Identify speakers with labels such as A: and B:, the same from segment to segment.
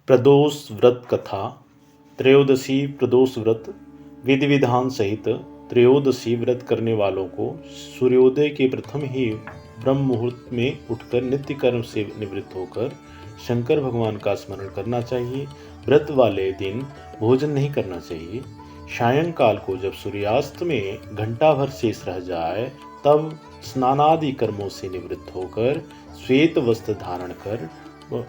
A: प्रदोष व्रत कथा। त्रयोदशी प्रदोष व्रत। विधि विधान सहित त्रयोदशी व्रत करने वालों को सूर्योदय के प्रथम ही ब्रह्म मुहूर्त में उठकर नित्य कर्म से निवृत्त होकर शंकर भगवान का स्मरण करना चाहिए। व्रत वाले दिन भोजन नहीं करना चाहिए। सायंकाल को जब सूर्यास्त में घंटा भर शेष रह जाए तब स्नानादि कर्मों से निवृत्त होकर श्वेत वस्त्र धारण कर व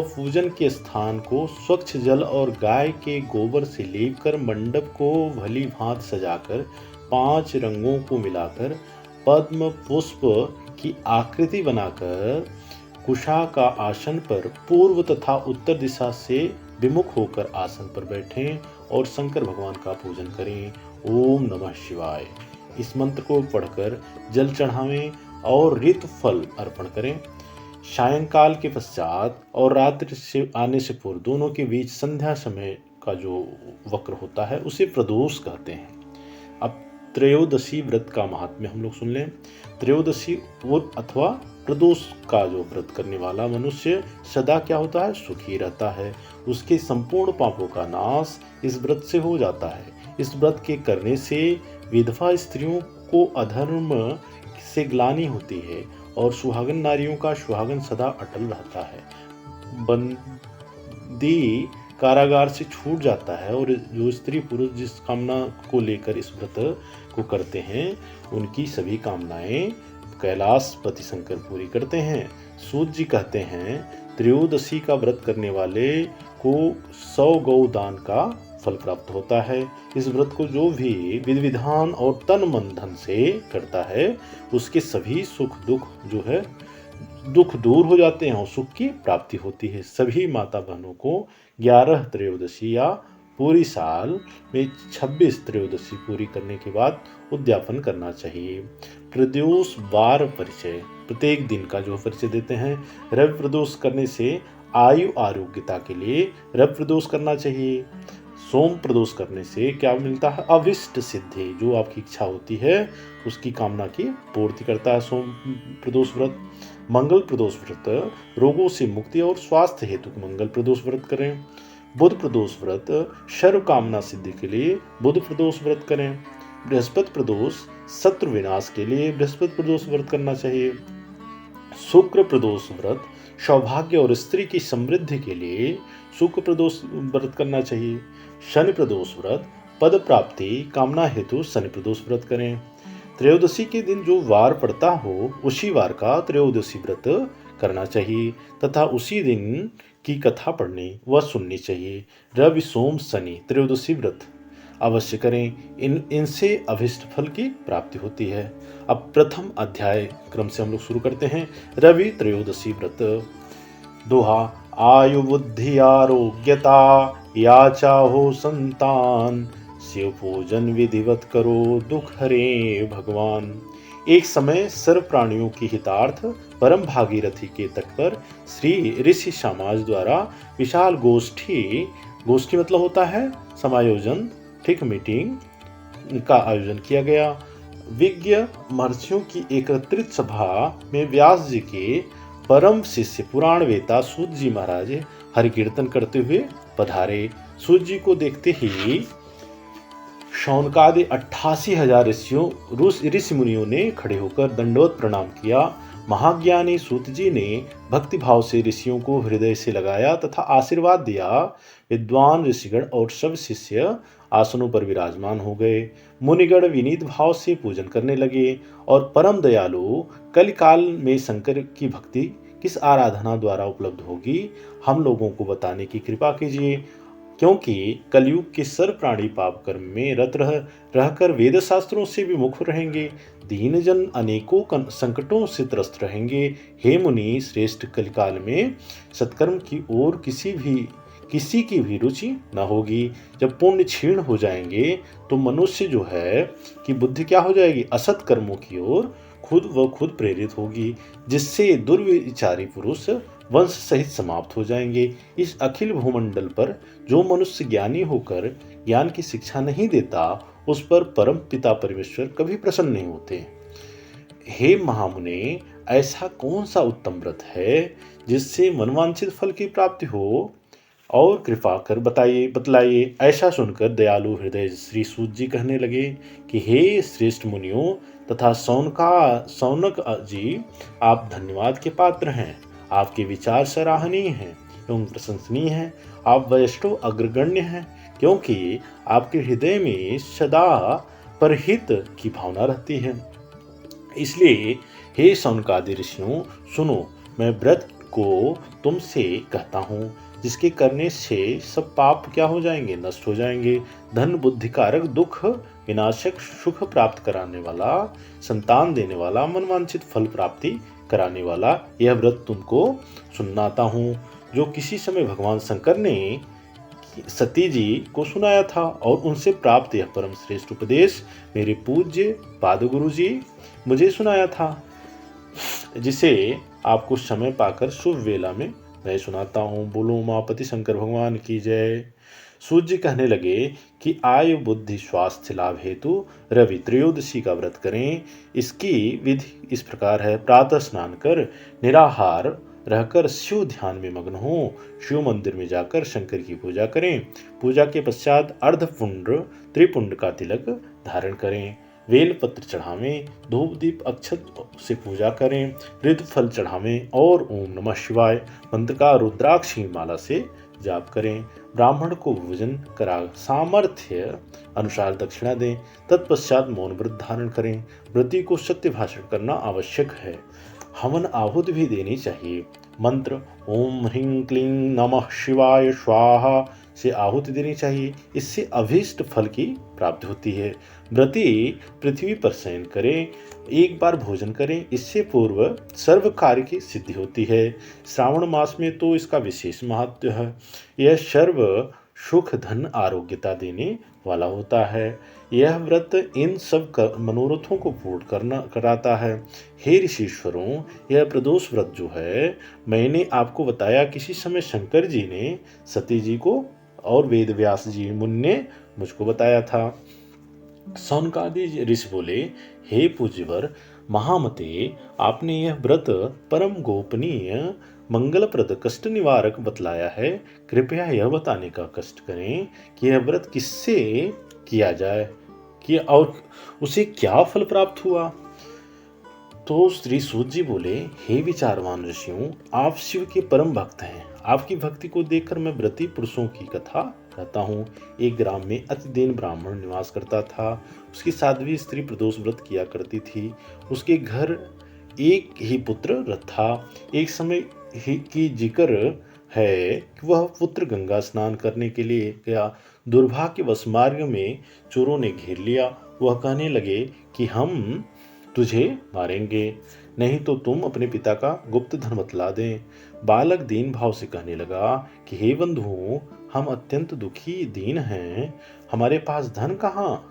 A: पूजन के स्थान को स्वच्छ जल और गाय के गोबर से लेपकर मंडप को भली भांति सजाकर 5 रंगों को मिलाकर पद्म पुष्प की आकृति बनाकर कुशा का आसन पर पूर्व तथा उत्तर दिशा से विमुख होकर आसन पर बैठें और शंकर भगवान का पूजन करें। ओम नमः शिवाय इस मंत्र को पढ़कर जल चढ़ावें और ऋतु फल अर्पण करें। सायंकाल के पश्चात और रात्रि से आने से पूर्व दोनों के बीच संध्या समय का जो वक्र होता है उसे प्रदोष कहते हैं। अब त्रयोदशी व्रत का महात्म्य हम लोग सुन लें। त्रयोदशी अथवा प्रदोष का जो व्रत करने वाला मनुष्य सदा क्या होता है, सुखी रहता है। उसके संपूर्ण पापों का नाश इस व्रत से हो जाता है। इस व्रत के करने से विधवा स्त्रियों को अधर्म से ग्लानि होती है और सुहागन नारियों का सुहागन सदा अटल रहता है। बंदी कारागार से छूट जाता है और जो स्त्री पुरुष जिस कामना को लेकर इस व्रत को करते हैं उनकी सभी कामनाएं कैलाशपति शंकर पूरी करते हैं। सूत जी कहते हैं त्रयोदशी का व्रत करने वाले को 100 गौ दान का फल प्राप्त होता है। इस व्रत को जो भी विधि विधान और तन मन धन से करता है उसके सभी सुख दुख जो है दुख दूर हो जाते हैं और सुख की प्राप्ति होती है। सभी माता बहनों को 11 त्रयोदशी या पूरी साल में 26 त्रयोदशी पूरी करने के बाद उद्यापन करना चाहिए। प्रदोष वार परिचय। प्रत्येक दिन का जो परिचय देते हैं। रवि प्रदोष करने से आयु आरोग्यता के लिए रवि प्रदोष करना चाहिए। सोम प्रदोष करने से क्या मिलता है, अभिष्ट सिद्धि। जो आपकी इच्छा होती है उसकी कामना की पूर्ति करता है सोम प्रदोष व्रत। मंगल प्रदोष व्रत रोगों से मुक्ति और स्वास्थ्य हेतु मंगल प्रदोष व्रत करें। बुध प्रदोष व्रत सर्व कामना सिद्धि के लिए बुध प्रदोष व्रत करें। बृहस्पति प्रदोष शत्रु विनाश के लिए बृहस्पति प्रदोष व्रत करना चाहिए। शुक्र प्रदोष व्रत सौभाग्य और स्त्री की समृद्धि के लिए शुक्र प्रदोष व्रत करना चाहिए। शनि प्रदोष व्रत पद प्राप्ति कामना हेतु शनि प्रदोष व्रत करें। त्रयोदशी के दिन जो वार पड़ता हो उसी वार का त्रयोदशी व्रत करना चाहिए तथा उसी दिन की कथा पढ़नी व सुननी चाहिए। रवि सोम शनि त्रयोदशी व्रत अवश्य करें। इनसे अभिष्ट फल की प्राप्ति होती है। अब प्रथम अध्याय क्रम से हम लोग शुरू करते हैं। रवि त्रयोदशी व्रत। दोहा। आयु बुद्धि आरोग्यता या चाहो संतान, शिव पूजन विधिवत करो दुख हरे भगवान। एक समय सर्व प्राणियों की हितार्थ परम भागीरथी के तट पर श्री ऋषि समाज द्वारा विशाल गोष्ठी मतलब होता है समायोजन, ठीक, मीटिंग का आयोजन किया गया। विज्ञ महर्षियों की एकत्रित सभा में व्यास जी के परम शिष्य पुराण वेता सूत जी महाराज हरि कीर्तन करते हुए पधारे। सूत जी को देखते ही शौनकादि 88,000 ऋषि मुनियों ने खड़े होकर दंडवत प्रणाम किया। महाज्ञानी सूत जी ने भक्ति भाव से ऋषियों को हृदय से लगाया तथा आशीर्वाद दिया। विद्वान ऋषिगण और सब शिष्य आसनों पर विराजमान हो गए। मुनिगण विनीत भाव से पूजन करने लगे और परम दयालु कलिकाल में शंकर की भक्ति किस आराधना द्वारा उपलब्ध होगी हम लोगों को बताने की कृपा कीजिए, क्योंकि कलयुग के सर्व प्राणी पाप कर्म में रत रहकर वेद शास्त्रों से विमुख रहेंगे। दीन जन अनेकों संकटों से त्रस्त रहेंगे। हे मुनि श्रेष्ठ, कलिकाल में सत्कर्म की ओर किसी की भी रुचि न होगी। जब पुण्य क्षीण हो जाएंगे तो मनुष्य जो है कि बुद्धि क्या हो जाएगी, असत कर्मों की ओर खुद प्रेरित होगी, जिससे दुर्विचारी पुरुष वंश सहित समाप्त हो जाएंगे। इस अखिल भूमंडल पर जो मनुष्य ज्ञानी होकर ज्ञान की शिक्षा नहीं देता उस पर परम पिता परमेश्वर कभी प्रसन्न नहीं होते। हे महामुने, ऐसा कौन सा उत्तम व्रत है जिससे मनवांछित फल की प्राप्ति हो, और कृपा कर बतलाइए। ऐसा सुनकर दयालु हृदय श्री सूत जी कहने लगे कि हे श्रेष्ठ मुनियों तथा सौनक जी, आप धन्यवाद के पात्र हैं। आपके विचार सराहनीय हैं एवं प्रशंसनीय हैं। आप वैष्णव अग्रगण्य हैं, क्योंकि आपके हृदय में सदा परहित की भावना रहती है। इसलिए हे सौनकादि ऋषियों, सुनो, मैं व्रत को तुमसे कहता हूँ, जिसके करने से सब पाप क्या हो जाएंगे, नष्ट हो जाएंगे। धन बुद्धिकारक, दुख विनाशक, सुख प्राप्त कराने वाला, संतान देने वाला, मनवांछित फल प्राप्ति कराने वाला यह व्रत तुमको सुनाता हूँ, जो किसी समय भगवान शंकर ने सती जी को सुनाया था, और उनसे प्राप्त यह परम श्रेष्ठ उपदेश मेरे पूज्य पादगुरु जी मुझे सुनाया था, जिसे आपको समय पाकर शुभ वेला में मैं सुनाता हूँ। बोलो उमापति शंकर भगवान की जय। सूत जी कहने लगे कि आयु बुद्धि स्वास्थ्य लाभ हेतु रवि त्रयोदशी का व्रत करें। इसकी विधि इस प्रकार है। प्रातः स्नान कर निराहार रहकर शिव ध्यान में मग्न हो, शिव मंदिर में जाकर शंकर की पूजा करें। पूजा के पश्चात अर्धपुंड त्रिपुंड का तिलक धारण करें। वेल पत्र चढ़ावें, धूप दीप अक्षत से पूजा करें, ऋतु फल चढ़ावें और ओम नमः शिवाय मंत्र का रुद्राक्षी माला से जाप करें। ब्राह्मण को भोजन करा सामर्थ्य अनुसार दक्षिणा दें। तत्पश्चात मौन व्रत धारण करें। व्रती को सत्य भाषण करना आवश्यक है। हवन आहुति भी देनी चाहिए। मंत्र ओम ह्रीं क्लीं नमः शिवाय स्वाहा से आहुति देनी चाहिए। इससे अभीष्ट फल की प्राप्ति होती है। व्रती पृथ्वी पर शयन करें, एक बार भोजन करें, इससे पूर्व सर्व कार्य की सिद्धि होती है। श्रावण मास में तो इसका विशेष महत्व है। यह सर्व सुख धन आरोग्यता देने वाला होता है। यह व्रत इन सब मनोरथों को पूर्ण कराता है। हे ऋषीश्वरों, यह प्रदोष व्रत जो है मैंने आपको बताया, किसी समय शंकर जी ने सती जी को और वेद व्यास जी मुनि ने मुझको बताया था। सौनकादि ऋषि बोले, हे पूज्यवर महामते, आपने यह व्रत परम गोपनीय मंगलप्रद कष्ट निवारक बतलाया है। कृपया यह बताने का कष्ट करें कि यह व्रत किससे किया जाए कि और उसे क्या फल प्राप्त हुआ। तो श्री सूत जी बोले, हे विचारवान ऋषियों, आप शिव के परम भक्त हैं। आपकी भक्ति को देखकर मैं व्रती पुरुषों की कथा कहता हूँ। एक ग्राम में अतिदीन ब्राह्मण निवास करता था। उसकी साध्वी स्त्री प्रदोष व्रत किया करती थी। उसके घर एक ही पुत्र था। एक समय की जिक्र है कि वह पुत्र गंगा स्नान करने के लिए गया। दुर्भाग्यवश मार्ग में चोरों ने घेर लिया। वह कहने लगे कि हम तुझे मारेंगे, नहीं तो तुम अपने पिता का गुप्त धन बतला दें। बालक दीन भाव से कहने लगा कि हे बंधुओं, हम अत्यंत दुखी दीन हैं, हमारे पास धन कहाँ।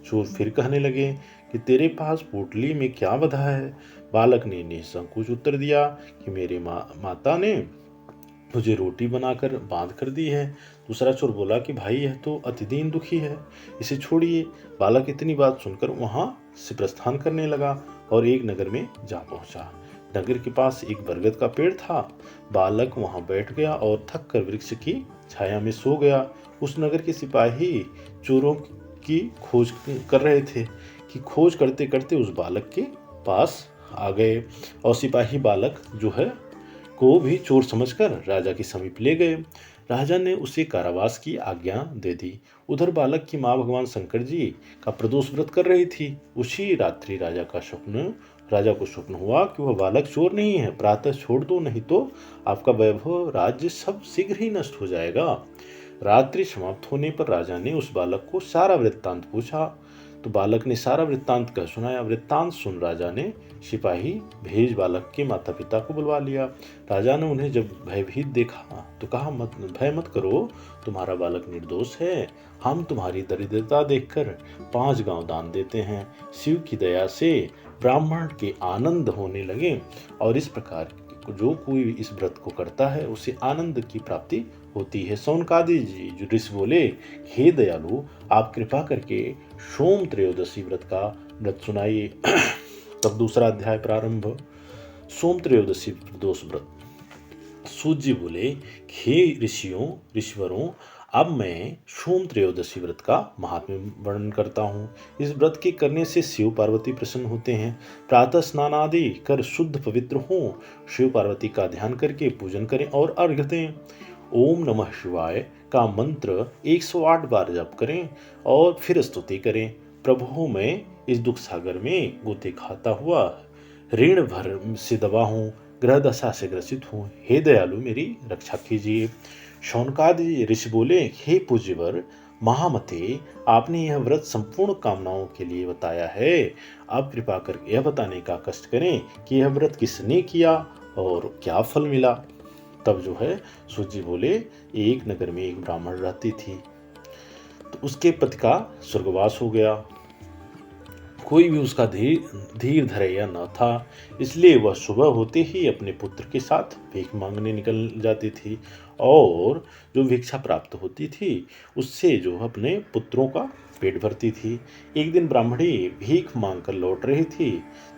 A: चोर फिर कहने लगे कि तेरे पास पोटली में क्या बधा है। बालक ने निसंकोच उत्तर दिया कि मेरे माता ने मुझे रोटी बनाकर बांध कर दी है। दूसरा चोर बोला कि भाई, यह तो अतिदीन दुखी है, इसे छोड़िए। बालक इतनी बात सुनकर वहां से प्रस्थान करने लगा और एक नगर में जा पहुंचा। नगर के पास एक बरगद का पेड़ था। बालक वहां बैठ गया और थक कर वृक्ष की छाया में सो गया। उस नगर के सिपाही चोरों की खोज कर रहे थे कि खोज करते करते उस बालक के पास आ गए, और सिपाही बालक जो है को भी चोर समझकर राजा के समीप ले गए। राजा ने उसे कारावास की आज्ञा दे दी। उधर बालक की मां भगवान शंकर जी का प्रदोष व्रत कर रही थी। उसी रात्रि राजा को स्वप्न हुआ कि वह बालक चोर नहीं है। प्रातः छोड़ दो, नहीं तो आपका वैभव राज्य सब शीघ्र ही नष्ट हो जाएगा। रात्रि समाप्त होने पर राजा ने उस बालक को सारा वृत्तांत पूछा। तो बालक ने सारा वृत्तांत कह सुनाया। वृत्तांत सुन राजा ने सिपाही भेज बालक के माता पिता को बुलवा लिया। राजा ने उन्हें जब भयभीत देखा तो कहा, भय मत करो, तुम्हारा बालक निर्दोष है। हम तुम्हारी दरिद्रता देखकर 5 गांव दान देते हैं। शिव की दया से ब्राह्मण के आनंद होने लगे, और इस प्रकार जो कोई इस व्रत को करता है उसे आनंद की प्राप्ति होती है। सौनकादि जी जो ऋषि बोले, हे दयालु, आप कृपा करके सोम त्रयोदशी व्रत सुनाइए। तब दूसरा अध्याय प्रारंभ। सोम त्रयोदशी प्रदोष व्रत। सूत जी बोले, हे ऋषिवरों, अब मैं सोम त्रयोदशी व्रत का महात्म्य वर्णन करता हूँ। इस व्रत के करने से शिव पार्वती प्रसन्न होते हैं। प्रातः स्नान आदि कर शुद्ध पवित्र हों, शिव पार्वती का ध्यान करके पूजन करें और अर्घ्य दें। ओम नमः शिवाय का मंत्र 108 बार जप करें और फिर स्तुति करें। प्रभु, मैं इस दुख सागर में गोते खाता हुआ ऋण भर से दबा हूँ, ग्रह दशा से ग्रसित हूँ, हे दयालु मेरी रक्षा कीजिए। शौनकादि ऋषि बोले, हे पूज्यवर महामते, आपने यह व्रत संपूर्ण कामनाओं के लिए बताया है। आप कृपा करके यह बताने का कष्ट करें कि यह व्रत किसने किया और क्या फल मिला। तब जो है सूत जी बोले, एक नगर में एक ब्राह्मण रहती थी, तो उसके पति का स्वर्गवास हो गया। कोई भी उसका धीर धैर्य न था, इसलिए वह सुबह होते ही अपने पुत्र के साथ भीख मांगने निकल जाती थी और जो भिक्षा प्राप्त होती थी उससे जो अपने पुत्रों का पेट भरती थी। एक दिन ब्राह्मणी भीख मांगकर लौट रही थी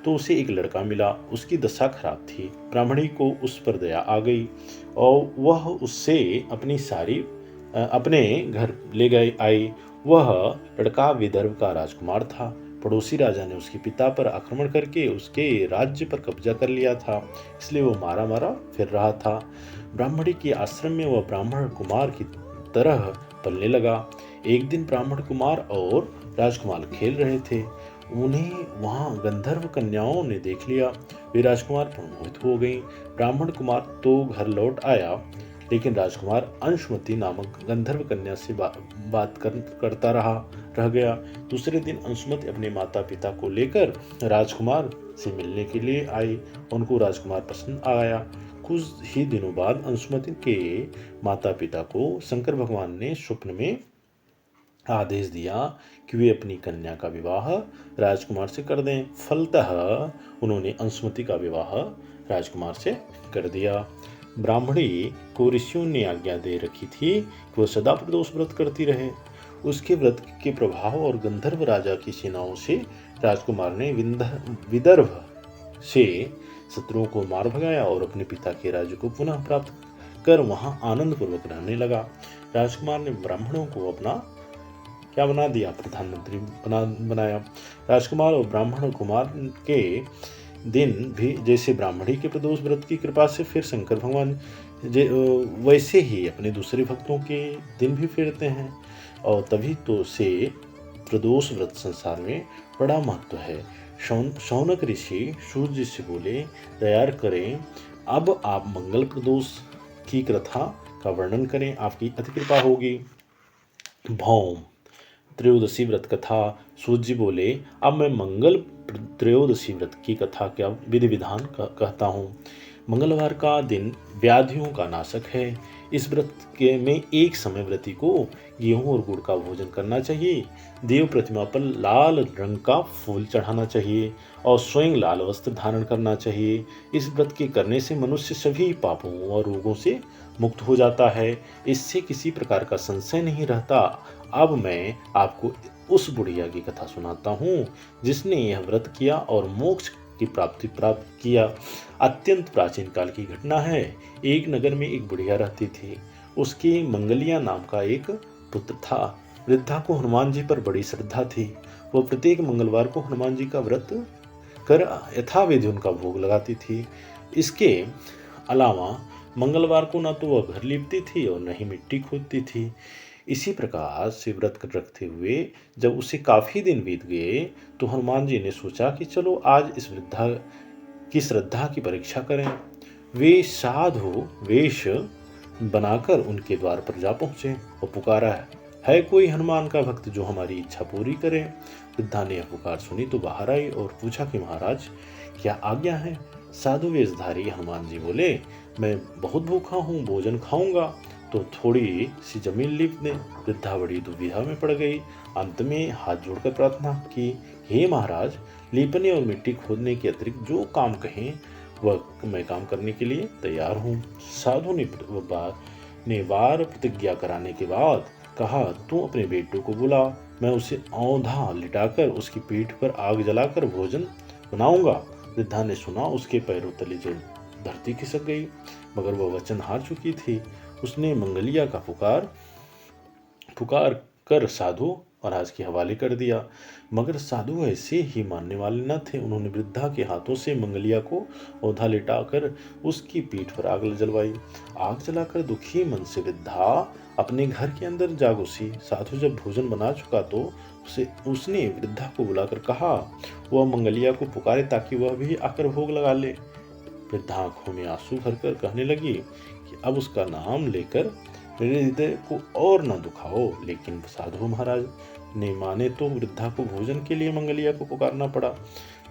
A: तो उसे एक लड़का मिला। उसकी दशा खराब थी। ब्राह्मणी को उस पर दया आ गई और वह उससे अपने घर ले आई। वह लड़का विदर्भ का राजकुमार था। पड़ोसी राजा ने उसके पिता पर आक्रमण करके उसके राज्य पर कब्जा कर लिया था, इसलिए वो मारा मारा फिर रहा था। ब्राह्मणी के आश्रम में वह ब्राह्मण कुमार की तरह पलने लगा। एक दिन ब्राह्मण कुमार और राजकुमार खेल रहे थे। उन्हें वहां गंधर्व कन्याओं ने देख लिया। वे राजकुमार पर मोहित हो गईं। ब्राह्मण कुमार तो घर लौट आया, लेकिन राजकुमार अंशुमति नामक गंधर्व कन्या से बात करता रह गया। दूसरे दिन अंशुमति अपने माता पिता को लेकर राजकुमार से मिलने के लिए आई। उनको राजकुमार पसंद आया। कुछ ही दिनों बाद अंशुमति के माता पिता को शंकर भगवान ने स्वप्न में आदेश दिया कि वे अपनी कन्या का विवाह राजकुमार से कर दें। फलतः उन्होंने अंशुमति का विवाह राजकुमार से कर दिया। ब्राह्मणी को ऋषियों ने आज्ञा दे रखी थी कि वह सदा प्रदोष व्रत करती रहे। उसके व्रत के प्रभाव और गंधर्व राजा की सेनाओं से राजकुमार ने विदर्भ से शत्रुओं को मार भगाया और अपने पिता के राज्य को पुनः प्राप्त कर वहां आनंद पूर्वक रहने लगा। राजकुमार ने ब्राह्मणों को अपना क्या बना दिया, प्रधानमंत्री बनाया। राजकुमार और ब्राह्मण कुमार के दिन भी जैसे ब्राह्मणी के प्रदोष व्रत की कृपा से फिर शंकर भगवान वैसे ही अपने दूसरे भक्तों के दिन भी फेरते हैं। और तभी तो से प्रदोष व्रत संसार में बड़ा महत्व है। शौनक ऋषि सूर्य से बोले, दया करें, अब आप मंगल प्रदोष की कथा का वर्णन करें, आपकी अति कृपा होगी। भौम त्रयोदशी व्रत कथा। सूत जी बोले, अब मैं मंगल त्रयोदशी व्रत की कथा क्या विधि विधान कहता हूँ। मंगलवार का दिन व्याधियों का नाशक है। इस व्रत में एक समय व्रती को गेहूं और गुड़ का भोजन करना चाहिए। देव प्रतिमा पर लाल रंग का फूल चढ़ाना चाहिए और स्वयं लाल वस्त्र धारण करना चाहिए। इस व्रत के करने से मनुष्य सभी पापों और रोगों से मुक्त हो जाता है। इससे किसी प्रकार का संशय नहीं रहता। अब मैं आपको उस बुढ़िया की कथा सुनाता हूँ जिसने यह व्रत किया और मोक्ष की प्राप्ति प्राप्त किया। अत्यंत प्राचीन काल की घटना है। एक नगर में एक बुढ़िया रहती थी। उसकी मंगलिया नाम का एक पुत्र था। वृद्धा को हनुमान जी पर बड़ी श्रद्धा थी। वह प्रत्येक मंगलवार को हनुमान जी का व्रत कर यथाविधि उनका भोग लगाती थी। इसके अलावा मंगलवार को न तो वह घर लीपती थी और न ही मिट्टी खोदती थी। इसी प्रकार से व्रत रखते हुए जब उसे काफी दिन बीत गए तो हनुमान जी ने सोचा कि चलो आज इस वृद्धा की श्रद्धा की परीक्षा करें। वे साधु वेश बनाकर उनके द्वार पर जा पहुंचे और पुकारा, है कोई हनुमान का भक्त जो हमारी इच्छा पूरी करे। वृद्धा ने यह पुकार सुनी तो बाहर आई और पूछा कि महाराज क्या आज्ञा है। साधु वेशधारी हनुमान जी बोले, मैं बहुत भूखा हूँ, भोजन खाऊंगा तो थोड़ी सी जमीन लीप दें। वृद्धा बड़ी दुविधा में पड़ गई। अंत में हाथ जोड़कर प्रार्थना की, हे महाराज, लीपने और मिट्टी खोदने के अतिरिक्त जो काम कहें वह मैं काम करने के लिए तैयार हूँ। साधु ने बार प्रतिज्ञा कराने के बाद कहा, तू अपने बेटों को बुला, मैं उसे औंधा लिटाकर उसकी पीठ पर आग जलाकर भोजन बनाऊंगा। वृद्धा ने सुना, उसके पैरों तले जो धरती खिसक गई। मगर वह वचन हार चुकी थी। उसने मंगलिया का पुकार कर साधु महाराज के हवाले कर दिया, मगर साधु ऐसे ही मानने वाले न थे। उन्होंने वृद्धा के हाथों से मंगलिया को औंधा लिटाकर उसकी पीठ पर आग जलवाई। आग जलाकर दुखी मन से वृद्धा अपने घर के अंदर जा घुसी। साधु जब भोजन बना चुका तो उसने वृद्धा को बुलाकर कहा वह मंगलिया को पुकारे ताकि वह भी आकर भोग लगा ले। वृद्धा आंखों में आंसू भरकर कहने लगी कि अब उसका नाम लेकर मेरे हृदय को और न दुखाओ। लेकिन साधु महाराज ने माने तो वृद्धा को भोजन के लिए मंगलिया को पुकारना पड़ा।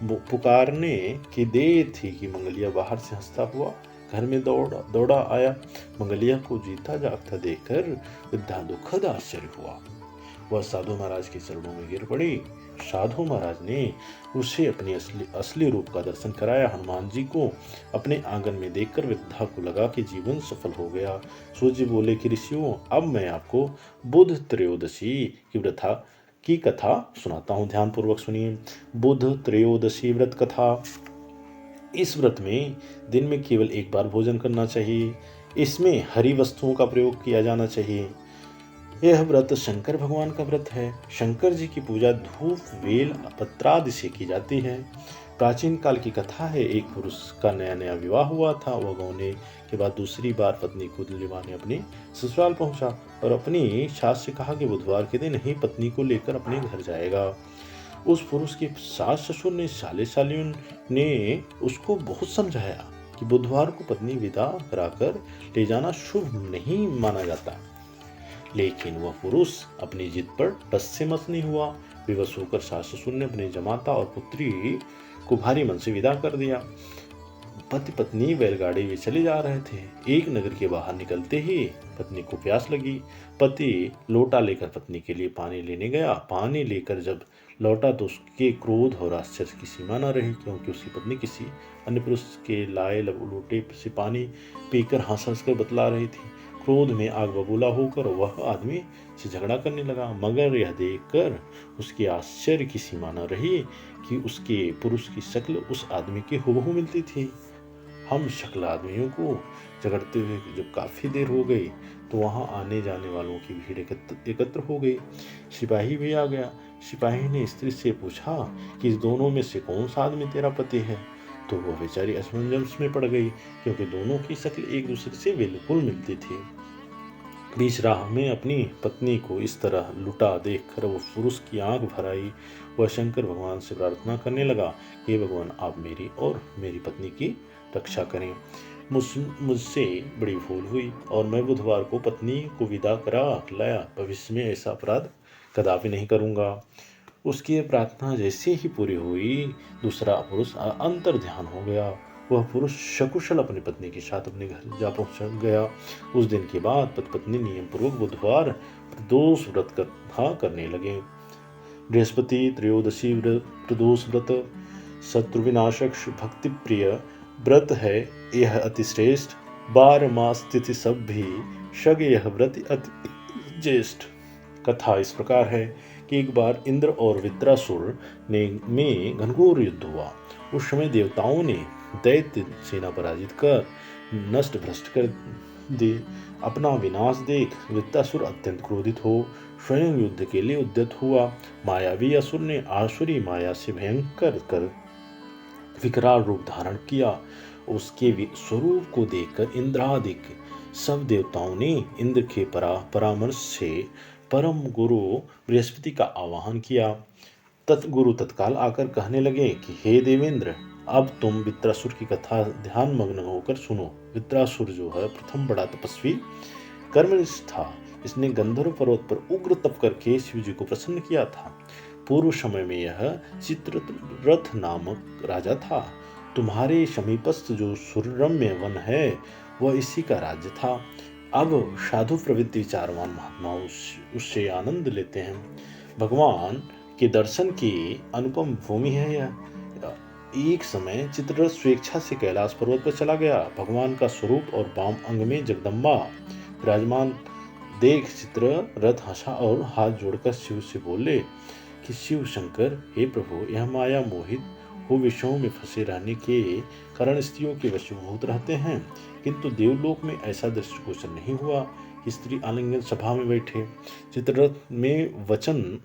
A: पुकारने की देर थी कि मंगलिया बाहर से हंसता हुआ घर में दौड़ा आया। मंगलिया को जीता जागता देखकर वृद्धा दुखद आश्चर्य हुआ। वह साधु महाराज के चरणों में गिर पड़ी। साधु महाराज ने उसे अपने असली रूप का दर्शन कराया। हनुमान जी को अपने आंगन में देखकर वृद्धा को लगा कि जीवन सफल हो गया। सूर्य जी बोले कि ऋषियों, अब मैं आपको बुध त्रयोदशी की कथा सुनाता हूँ, ध्यान पूर्वक सुनिए। बुध त्रयोदशी व्रत कथा। इस व्रत में दिन में केवल एक बार भोजन करना चाहिए। इसमें हरी वस्तुओं का प्रयोग किया जाना चाहिए। यह व्रत शंकर भगवान का व्रत है। शंकर जी की पूजा धूप, बेल, पत्रादि से की जाती है। प्राचीन काल की कथा है, एक पुरुष का नया नया विवाह हुआ था। वह गौने के बाद दूसरी बार पत्नी को दिलवाने अपने ससुराल पहुंचा और अपनी सास से कहा कि बुधवार के दिन ही पत्नी को लेकर अपने घर जाएगा। उस पुरुष के सास ससुर ने सालियों ने उसको बहुत समझाया कि बुधवार को पत्नी विदा कराकर ले जाना शुभ नहीं माना जाता, लेकिन वह पुरुष अपनी जिद पर टस से मस नहीं हुआ। विवश होकर सास ससुर ने अपने जमाता और पुत्री को भारी मन से विदा कर दिया। पति पत्नी बैलगाड़ी में चले जा रहे थे। एक नगर के बाहर निकलते ही पत्नी को प्यास लगी। पति लोटा लेकर पत्नी के लिए पानी लेने गया। पानी लेकर जब लौटा तो उसके क्रोध और आश्चर्य की सीमा न रही, क्योंकि उसकी पत्नी किसी अन्य पुरुष के लाए लोटे से पानी पीकर हंस हंस कर बतला रही थी। क्रोध में आग बबूला होकर वह आदमी से झगड़ा करने लगा, मगर यह देखकर उसके आश्चर्य की सीमा न रही कि उसके पुरुष की शक्ल उस आदमी की हुबहू मिलती थी। हम शक्ल आदमियों को झगड़ते हुए जब काफी देर हो गई तो वहां आने जाने वालों की भीड़ एकत्र हो गई। सिपाही भी आ गया। सिपाही ने स्त्री से पूछा कि इस दोनों में से कौन सा आदमी तेरा पति है, तो वह बेचारी असमंजस में पड़ गई, क्योंकि दोनों की शक्ल एक दूसरे से बिल्कुल मिलती थी। बीच राह में अपनी पत्नी को इस तरह लुटा देखकर वह पुरुष की आंख भर आई। वह शंकर भगवान से प्रार्थना करने लगा, हे भगवान, आप मेरी और मेरी पत्नी की रक्षा करें। मुझसे बड़ी भूल हुई और मैं बुधवार को पत्नी को विदा करा लाया। भविष्य में ऐसा अपराध कदापि नहीं करूंगा। उसकी प्रार्थना जैसे ही पूरी हुई, दूसरा पुरुष अंतर ध्यान हो गया। वह पुरुष सकुशल अपनी पत्नी के साथ अपने घर जा पहुंच गया। उस दिन के बाद पति पत्नी नियम पूर्वक बुधवार प्रदोष व्रत कथा करने लगे। बृहस्पति त्रयोदशी प्रदोष व्रत शत्रु विनाशक भक्ति प्रिय व्रत है। यह अति श्रेष्ठ 12 मास तिथि सब भी शग यह व्रत अति ज्येष्ठ। कथा इस प्रकार है कि एक बार इंद्र और वृत्रासुर में घनघोर युद्ध हुआ। उस समय देवताओं ने दैत्य सेना पराजित कर नष्ट भ्रष्ट कर दे। अपना विनाश देख वृत्रासुर अत्यंत क्रोधित हो स्वयं युद्ध के लिए उद्यत हुआ। मायावी असुर ने आसुरी माया से भयंकर कर विकराल रूप धारण किया। उसके स्वरूप को देखकर इंद्रादिक सब देवताओं ने इंद्र के परामर्श से परम गुरु बृहस्पति का आवाहन किया। गुरु तत्काल आकर कहने लगे कि हे देवेंद्र, अब तुम वृत्रासुर की कथा ध्यान मग्न होकर सुनो। वृत्रासुर जो है प्रथम बड़ा तपस्वी कर्मनिष्ठ था। इसने गंधर्व पर्वत पर उग्र तप करके शिव जी को प्रसन्न किया था। पूर्व समय में यह चित्ररथ नामक राजा था। तुम्हारे समीपस्थ जो सुरम्य वन है वह इसी का राज्य था। अब साधु प्रवृत्ति विचारवान महात्मा उससे आनंद लेते हैं। भगवान के दर्शन की अनुपम भूमि है यह। एक समय चित्ररथ स्वेच्छा से कैलाश पर्वत पर चला गया। भगवान का स्वरूप और वाम अंग में जगदम्बा विराजमान देख चित्ररथ हंसा और हाथ जोड़कर शिव से बोले कि शिव शंकर, हे प्रभु, यह माया मोहित विषयों में फंसे रहने के कारण स्त्रियों के वशीभूत रहते हैं, किंतु देवलोक में ऐसा दृष्टिगोचर नहीं हुआ कि स्त्री आलिंगन सभा में बैठे। चित्ररथ में वचन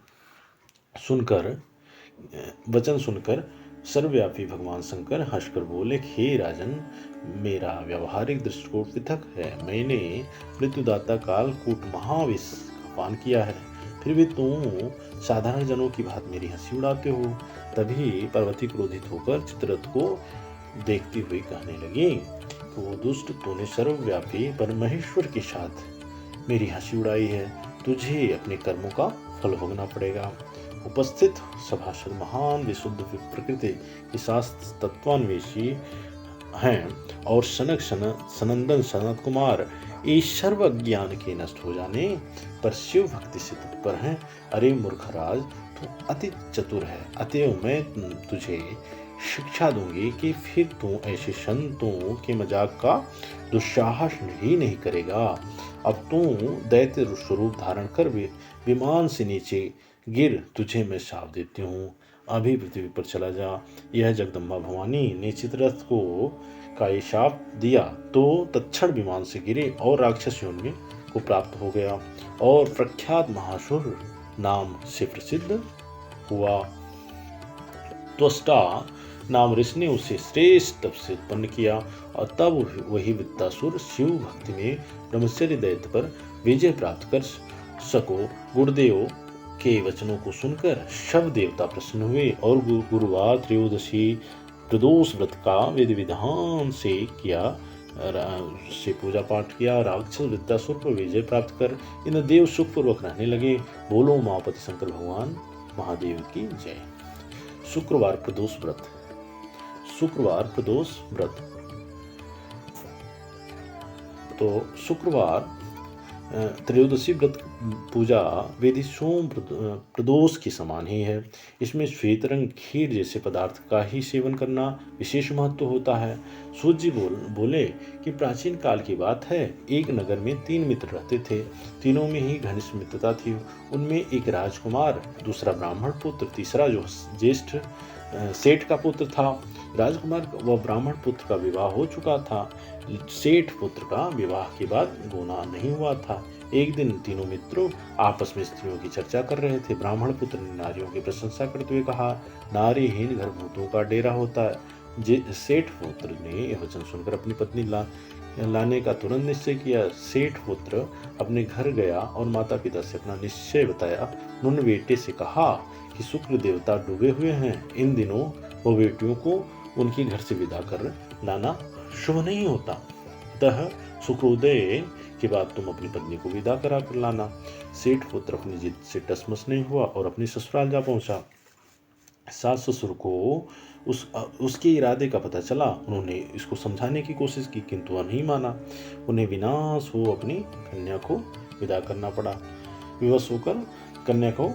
A: सुनकर सर्वव्यापी भगवान शंकर हंसकर बोले, हे राजन, मेरा व्यवहारिक दृष्टिकोण पृथक है। मैंने मृत्युदाता कालकूट महाविष का पान किया है, फिर भी तुम साधारण जनों की बात मेरी हंसी उड़ाते हो। तभी पार्वती क्रोधित होकर चित्ररथ को देखती हुई कहने लगी कि वो दुष्ट, तूने सर्वव्यापी परमेश्वर के साथ मेरी हंसी उड़ाई है, तुझे अपने कर्मों का फल भोगना पड़ेगा। उपस्थित सभासद महान विशुद्ध प्रकृति के शास्त्र तत्वान्वेषी हैं और सनंदन सनत कुमार इस सर्व अज्ञान के नष्ट हो जाने पर शिव भक्ति से तत्पर हैं। अरे मूर्खराज, तू अति चतुर है, अतएव मैं तुझे शिक्षा दूंगी कि फिर तू ऐसे संतों के मजाक का दुस्साहस ही नहीं करेगा। अब तू दैत्य स्वरूप धारण कर विमान से नीचे गिर, तुझे मैं शाप देती हूँ, अभी पृथ्वी पर चला जा। यह जगदम्बा भवानी ने चित्ररथ का ये शाप दिया तो तत्क्षण विमान से गिरे और राक्षस योनि को प्राप्त हो गया और प्रख्यात महासुर नाम से प्रसिद्ध हुआ। त्वष्टा नाम ऋषि ने उसे श्रेष्ठ तप से उत्पन्न किया और तब वही वित्तासुर शिव भक्ति में ब्रह्मचर्य दैत्य पर विजय प्राप्त कर सको। गुरुदेव के वचनों को सुनकर शव देवता प्रसन्न हुए और गुरुवार त्रयोदशी प्रदोष व्रत का विधि विधान से पूजा पाठ किया। राक्षस वित्तासुर पर विजय प्राप्त कर इन देव सुखपूर्वक रहने लगे। बोलो उमापति शंकर भगवान महादेव की जय। शुक्रवार प्रदोष व्रत। तो शुक्रवार त्रयोदशी व्रत पूजा विधि सोम प्रदोष के समान ही है। इसमें श्वेत रंग खीर जैसे पदार्थ का ही सेवन करना विशेष महत्व होता है। सूत जी बोले कि प्राचीन काल की बात है, एक नगर में 3 मित्र रहते थे। तीनों में ही घनिष्ठ मित्रता थी। उनमें एक राजकुमार, दूसरा ब्राह्मण पुत्र, तीसरा जो ज्येष्ठ सेठ का पुत्र था। राजकुमार व ब्राह्मण पुत्र का विवाह हो चुका था। सेठ पुत्र का विवाह के बाद गोना नहीं हुआ था। एक दिन तीनों मित्रों आपस में स्त्रियों की चर्चा कर रहे थे। ब्राह्मण पुत्र ने नारियों की प्रशंसा करते हुए कहा, नारीहीन घर भूतों का डेरा होता है। सेठ पुत्र ने यह वचन सुनकर अपनी पत्नी लाने का तुरंत निश्चय किया। सेठ पुत्र अपने घर गया और माता पिता से अपना निश्चय बताया। उन्होंने बेटे से कहा कि शुक्र देवता डूबे हुए हैं, इन दिनों वो बेटियों को उनके घर से विदा कर लाना शुभ नहीं होता, अतः शुक्रोदय के बाद तुम अपनी पत्नी को विदा करा कर लाना। सेठ पुत्र अपनी जिद से टसमस नहीं हुआ और अपने ससुराल जा पहुंचा। सास ससुर को उसके इरादे का पता चला। उन्होंने इसको समझाने की कोशिश की, किंतु वह नहीं माना। उन्हें विनाश हो अपनी कन्या को विदा करना पड़ा। विवश होकर कन्या को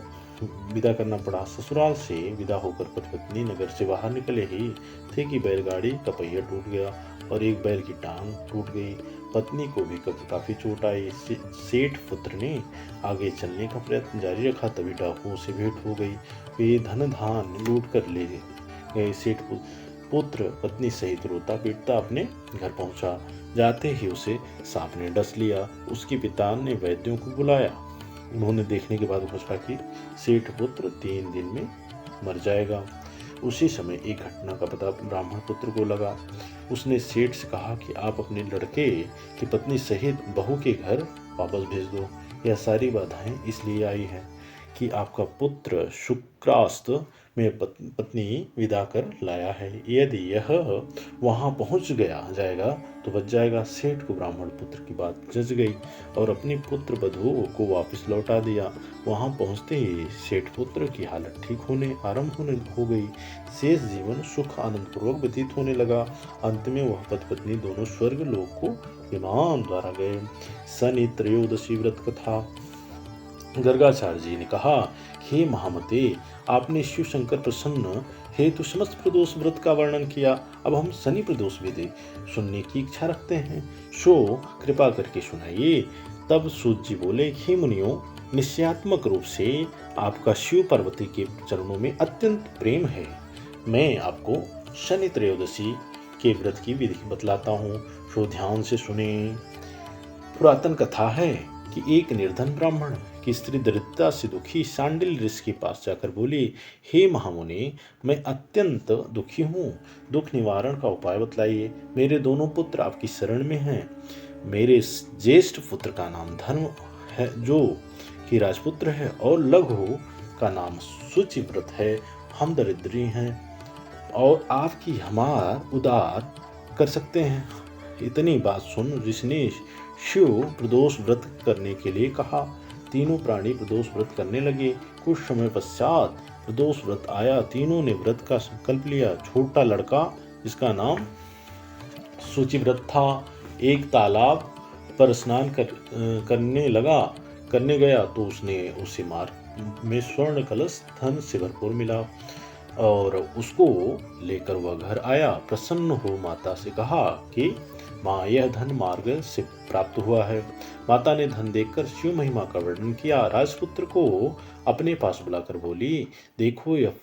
A: विदा करना पड़ा। ससुराल से विदा होकर पति पत्नी नगर से बाहर निकले ही थे कि बैलगाड़ी का पहिया टूट गया और एक बैल की टांग टूट गई। पत्नी को भी काफी चोट आई। सेठ पुत्र ने आगे चलने का प्रयत्न जारी रखा, तभी डाकुओं से भेंट हो गई। वे धन धान लूट कर ले गए। सेठ पुत्र पत्नी सहित रोता पीटता अपने घर पहुंचा। जाते ही उसे सांप ने डस लिया। उसके पिता ने वैद्यों को बुलाया। उन्होंने देखने के बाद घोषणा की, सेठ पुत्र 3 दिन में मर जाएगा। उसी समय एक घटना का पता ब्राह्मण पुत्र को लगा। उसने सेठ से कहा कि आप अपने लड़के की पत्नी सहित बहू के घर वापस भेज दो। यह सारी बाधाएं इसलिए आई है कि आपका पुत्र शुक्रास्त में पत्नी विदा कर लाया है। यदि यह वहां पहुंच जाएगा तो बच जाएगा। सेठ को ब्राह्मण पुत्र की बात जच गई और अपनी पुत्र वधू को वापस लौटा दिया। वहां पहुंचते ही सेठ पुत्र की हालत ठीक होने हो गई। शेष जीवन सुख आनंद पूर्वक व्यतीत होने लगा। अंत में वह पति पत्नी दोनों स्वर्ग लोक को विमान द्वारा गए। शनि त्रयोदशी व्रत कथा। गर्गाचार्य जी ने कहा, हे महामते, आपने शिव शंकर प्रसन्न हेतु समस्त प्रदोष व्रत का वर्णन किया। अब हम शनि प्रदोष विधि सुनने की इच्छा रखते हैं, सो कृपा करके सुनाइए। तब सूत जी बोले, हे मुनियों, निश्चयात्मक रूप से आपका शिव पार्वती के चरणों में अत्यंत प्रेम है। मैं आपको शनि त्रयोदशी के व्रत की विधि बतलाता हूँ, सो ध्यान से सुने। पुरातन कथा है कि एक निर्धन ब्राह्मण की स्त्री दरिद्रता से दुखी शांडिल ऋषि के पास जाकर बोली, हे महामुनि, मैं अत्यंत दुखी हूँ, दुख निवारण का उपाय बतलाइए। मेरे दोनों पुत्र आपकी शरण में हैं। मेरे ज्येष्ठ पुत्र का नाम धर्म है, जो कि राजपुत्र है, और लघु का नाम शुचिव्रत है। हम दरिद्री हैं और आपकी हमार उदार कर सकते हैं। इतनी बात सुन ऋषि ने शिव प्रदोष व्रत करने के लिए कहा। तीनों प्राणी प्रदोष व्रत करने लगे। कुछ समय पश्चात प्रदोष व्रत आया। तीनों ने व्रत का संकल्प लिया। छोटा लड़का, जिसका नाम शुचिव्रत था, एक तालाब पर स्नान करने गया तो उसे मार्ग में स्वर्ण कलश धन से भरपूर मिला और उसको लेकर वह घर आया। प्रसन्न हो माता से कहा कि माँ, यह धन मार्ग से प्राप्त हुआ है। माता ने धन देखकर शिव महिमा का वर्णन किया। राजपुत्र को अपने पास बुलाकर बोली, देखो यह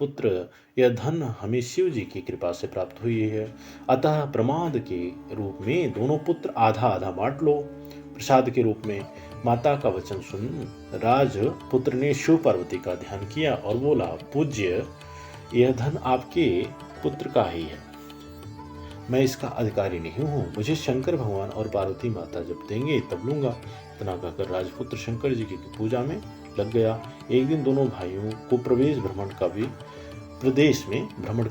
A: धन हमें शिव जी की कृपा से प्राप्त हुई है, अतः प्रमाद के रूप में दोनों पुत्र आधा आधा बांट लो प्रसाद के रूप में। माता का वचन सुन राजपुत्र ने शिव पार्वती का ध्यान किया और बोला, पूज्य, यह धन आपके पुत्र का ही है, मैं इसका अधिकारी नहीं हूँ। मुझे शंकर भगवान और पार्वती माता जब देंगे तब लूंगा। इतना कहकर राजपुत्र शंकर जी की पूजा में लग गया। एक दिन दोनों भाइयों को प्रदेश में भ्रमण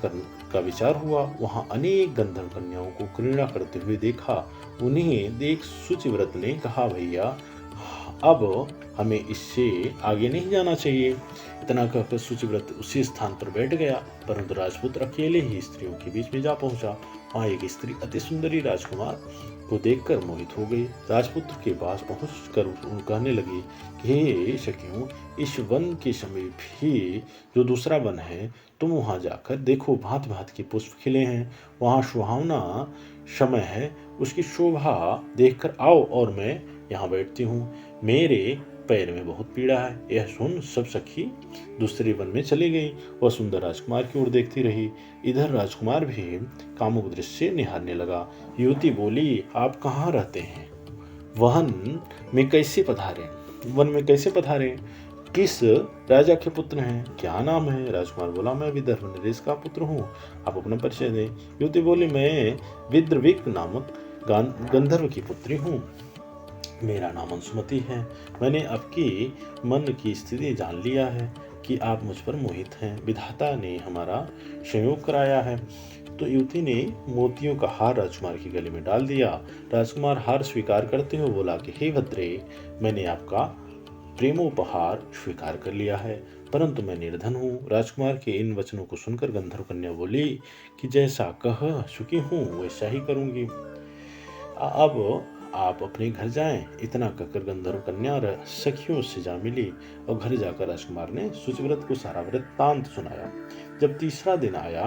A: का विचार हुआ। वहां अनेक गंधर्व कन्याओं को क्रीड़ा करते हुए देखा। उन्हें देख शुचिव्रत ने कहा, भैया, अब हमें इससे आगे नहीं जाना चाहिए। इतना कहकर शुचिव्रत उसी स्थान पर बैठ गया, परंतु राजपुत्र अकेले ही स्त्रियों के बीच में जा पहुंचा। वहां एक स्त्री अति सुंदरी राजकुमार को देखकर मोहित हो गई। राजपुत्र के पास पहुंचकर कहने लगी कि हे सखियों, इस वन के समीप ही जो दूसरा वन है, तुम वहां जाकर देखो, भांति भांति के पुष्प खिले हैं। वहां सुहावना समय है, उसकी शोभा देखकर आओ और मैं यहाँ बैठती हूँ। मेरे पैर में बहुत पीड़ा है। यह सुन सब सखी दूसरे वन में चली गई। वह सुंदर राजकुमार की ओर देखती रही। इधर राजकुमार भी कामुक दृश्य निहारने लगा। युवती बोली, आप कहाँ रहते हैं? वन में कैसे पधारे? किस राजा के पुत्र हैं? क्या नाम है? राजकुमार बोला, मैं विदर्भ नरेश का पुत्र हूँ। आप अपना परिचय दें। युवती बोली, मैं विद्रविक नामक गंधर्व की पुत्री हूँ। मेरा नाम अंशुमति है। मैंने आपकी मन की स्थिति जान लिया है कि आप मुझ पर मोहित हैं। विधाता ने हमारा संयोग कराया है। तो युवती ने मोतियों का हार राजकुमार की गले में डाल दिया। राजकुमार हार स्वीकार करते हुए बोला कि हे भद्रे, मैंने आपका प्रेमोपहार स्वीकार कर लिया है, परंतु मैं निर्धन हूँ। राजकुमार के इन वचनों को सुनकर गंधर्व कन्या बोली कि जैसा कह चुकी हूँ वैसा ही करूंगी। अब आप अपने घर जाएं। इतना कहकर गंधर्व कन्या सखियों से जा मिली और घर जाकर राजकुमार ने शुचिव्रत को सारा वृत्तांत सुनाया। जब तीसरा दिन आया,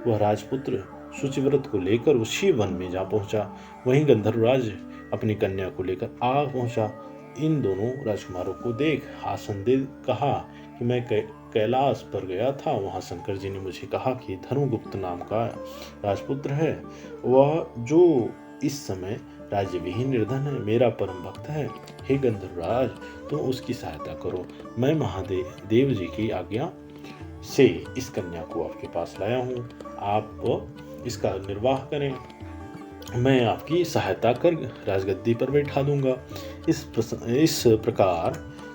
A: वह राजपुत्र शुचिव्रत को लेकर उसी वन में जा पहुंचा। वहीं गंधर्वराज अपनी कन्या को लेकर आ पहुंचा। इन दोनों राजकुमारों को देख आसन दे कहा कि मैं कैलाश पर गया था। वहां शंकर जी ने मुझे कहा कि धर्मगुप्त नाम का राजपुत्र है, वह जो इस समय राज्य विहीन निर्धन है, मेरा परम भक्त है। हे गंधर्वराज, तुम उसकी सहायता करो। मैं महादेव जी की आज्ञा से इस कन्या को आपके पास लाया हूँ। आप इसका निर्वाह करें, मैं आपकी सहायता कर राजगद्दी पर बैठा दूंगा। इस प्रकार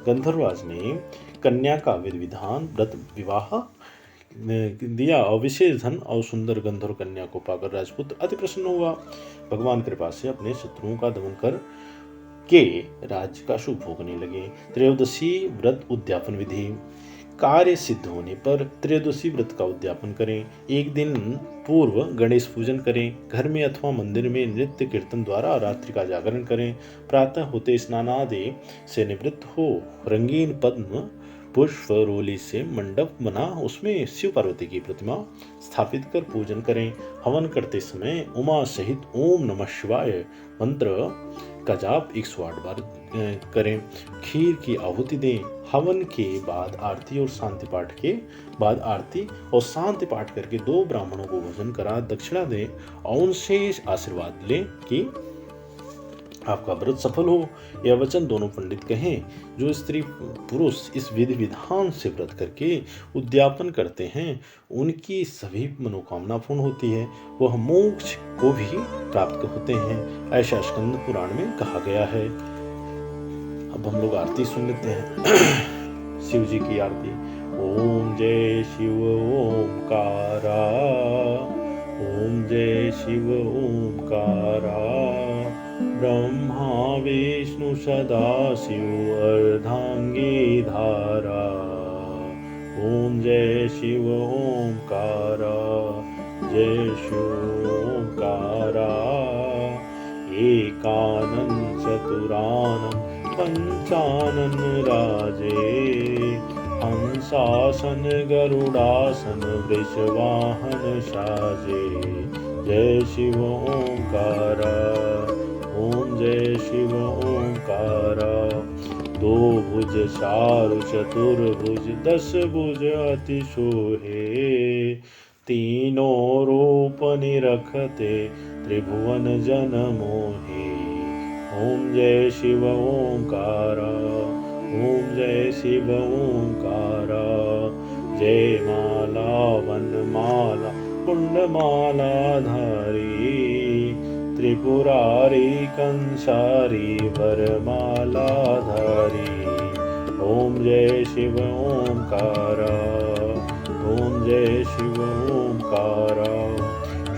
A: गंधर्वराज ने कन्या का विधान व्रत विवाह दिया और विशेष धन और सुंदर गंधर्व कन्या को पाकर राजपुत्र अति प्रसन्न हुआ। भगवान कृपा से अपने शत्रुओं का दमन कर के राज्य का शुभ भोगने लगे। त्रयोदशी व्रत उद्यापन विधि। कार्य सिद्ध होने पर त्रयोदशी व्रत का उद्यापन करें। एक दिन पूर्व गणेश पूजन करें। घर में अथवा मंदिर में नृत्य कीर्तन द्वारा रात्रि का जागरण करें। प्रातः होते स्नानादि से निवृत्त हो रंगीन पद्म पुष्प रोली से मंडप बना उसमें शिव पार्वती की प्रतिमा स्थापित कर पूजन करें। हवन करते समय उमा सहित ओम नमः शिवाय मंत्र का जाप 108 बार करें। खीर की आहुति दें। हवन के बाद आरती और शांति पाठ के बाद आरती और शांति पाठ करके 2 ब्राह्मणों को भोजन करा, दक्षिणा दें और उनसे आशीर्वाद लें कि आपका व्रत सफल हो। यह वचन दोनों पंडित कहें। जो स्त्री पुरुष इस विधि विधान से व्रत करके उद्यापन करते हैं उनकी सभी मनोकामना पूर्ण होती है, वह मोक्ष को भी प्राप्त होते हैं, ऐसा स्कंद पुराण में कहा गया है। अब हम लोग आरती सुन लेते हैं शिव जी की आरती। ओम जय शिव ओमकारा, ओम जय शिव ओमकारा, ब्रह्मा विष्णु सदा शिव अर्धांगी धारा। ओम जय शिव ओमकारा, जय शिव ओमकारा, एकानन चतुरानन पंचानन राजे, हंसासन गरुडासन वृषवाहन साजे। जय शिव ओंकारा, ओम जय शिव ओंकारा। 2 भुज 4 चतुर्भुज 10 भुज अति शोहे, तीनों रूप निरखते त्रिभुवन जन मोहे। ओम जय शिव ओंकारा, ओम जय शिव ओंकारा, जय माला वनमाला कुंडमाला धारी, त्रिपुरारी कंसारी वरमाला धारी। ओम जय शिव ओंकारा, ओम जय शिव ओंकारा।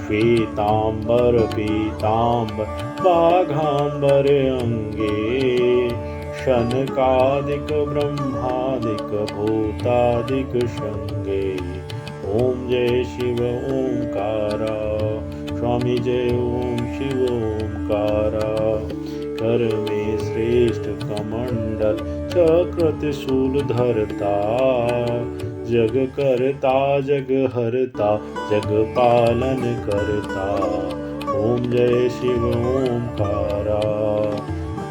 A: श्वेतांबर पीतांबर बाघांबर अंगे, शनकादिक ब्रह्मादिक भूतादिक शंगे। ओम जय शिव ओंकारा, स्वामी जय ओम शिव ओंकारा। कर में श्रेष्ठ कमंडल चक्र त्रिशूल धरता, जग करता जग हरता जग पालन करता। ओम जय शिव ओंकारा,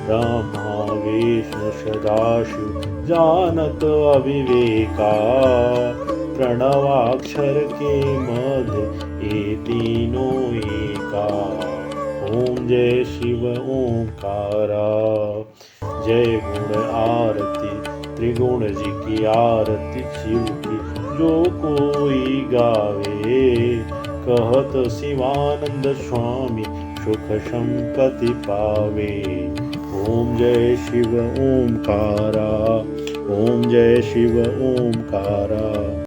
A: ब्रह्मा विष्णु सदाशिव जानत अविवेका, प्रणवाक्षर के मध्य ये तीनों एका। ओम जय शिव ओंकारा। जय गुण आरती त्रिगुण जी की आरती शिव की जो कोई गावे, कहत शिवानंद स्वामी सुख संपत्ति पावे। ओम जय शिव ओंकारा, ओम जय शिव ओंकारा।